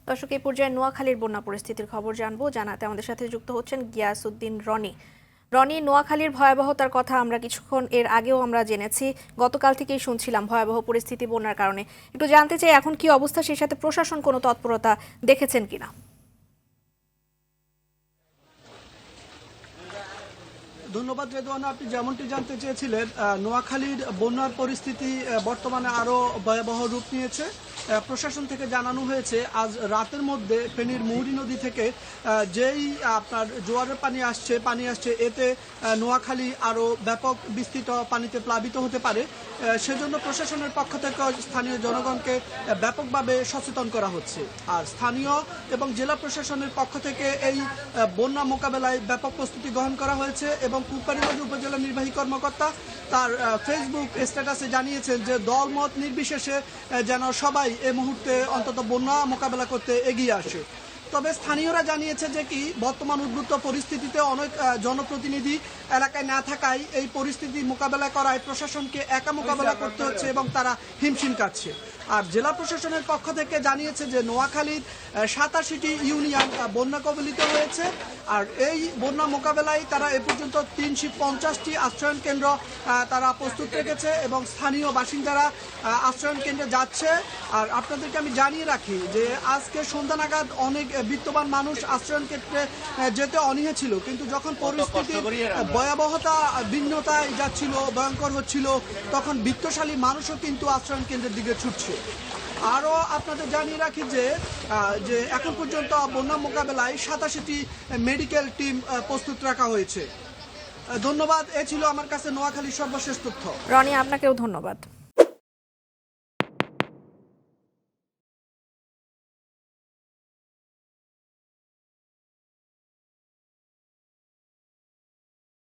দর্শক, এই পর্যায়ে নোয়াখালীর বন্যা পরিস্থিতির খবর জানবো। জানাতে আমাদের সাথে যুক্ত হচ্ছেন গিয়াসউদ্দিন রনি। রনি, নোয়াখালীর ভয়াবহতার কথা আমরা কিছুক্ষণ এর আগেও আমরা জেনেছি, গতকাল থেকেই শুনছিলাম ভয়াবহ পরিস্থিতি বন্যার কারণে। একটু জানতে চাই এখন কি অবস্থা, সেই সাথে প্রশাসন কোনো তৎপরতা দেখেছেন কিনা? ধন্যবাদ রেদওয়ানা, আপনি যেমনটি জানতে চেয়েছিলেন, নোয়াখালীর বন্যার পরিস্থিতি বর্তমানে আরও ভয়াবহ রূপ নিয়েছে। প্রশাসন থেকে জানানো হয়েছে আজ রাতের মধ্যে ফেনীর মুহুরী নদী থেকে যেই আপনার জোয়ারের পানি আসছে এতে নোয়াখালী আরও ব্যাপক বিস্তৃত পানিতে প্লাবিত হতে পারে। সেজন্য প্রশাসনের পক্ষ থেকে স্থানীয় জনগণকে ব্যাপকভাবে সচেতন করা হচ্ছে। আর স্থানীয় এবং জেলা প্রশাসনের পক্ষ থেকে এই বন্যা মোকাবেলায় ব্যাপক প্রস্তুতি গ্রহণ করা হয়েছে এবং কোম্পানীগঞ্জ উপজেলা নির্বাহী কর্মকর্তা তার ফেসবুক স্ট্যাটাসে জানিয়েছেন যে দলমত নির্বিশেষে যেন সবাই এই মুহূর্তে অন্তত বন্যা মোকাবেলা করতে এগিয়ে আসে। তবে স্থানীয়রা জানিয়েছে যে কি বর্তমান উদ্ভূত পরিস্থিতিতে অনেক জনপ্রতিনিধি এলাকায় না থাকায় এই পরিস্থিতি মোকাবেলা করায় প্রশাসনকে একা মোকাবেলা করতে হচ্ছে এবং তারা হিমশিম কাটছে। আর জেলা প্রশাসনের পক্ষ থেকে জানিয়েছে যে নোয়াখালীর 87টি ইউনিয়ন বন্যা কবলিত হয়েছে। আর এই বন্যা মোকাবেলায় তারা এ পর্যন্ত 350টি আশ্রয়ন কেন্দ্র তারা প্রস্তুত রেখেছে এবং স্থানীয় বাসিন্দারা আশ্রয়ন কেন্দ্রে যাচ্ছে। আর আপনাদেরকে আমি জানিয়ে রাখি যে আজকে সন্ধ্যা নাগাদ অনেক বিত্তবান মানুষ আশ্রয়ন কেন্দ্রে যেতে অনীহে ছিল, কিন্তু যখন পরিস্থিতির ভয়াবহতা ভিন্নতায় যাচ্ছিল, ভয়ঙ্কর হচ্ছিল, তখন বিত্তশালী মানুষও কিন্তু আশ্রয়ন কেন্দ্রের দিকে ছুটছে। আরও আপনাদের জানিয়ে রাখি যে এখন পর্যন্ত বন্যা মোকাবেলায় 87টি মেডিকেল টিম প্রস্তুত রাখা হয়েছে। ধন্যবাদ। এ ছিল আমার কাছে নোয়াখালীর সর্বশেষ তথ্য। রনি, আপনাকেও ধন্যবাদ।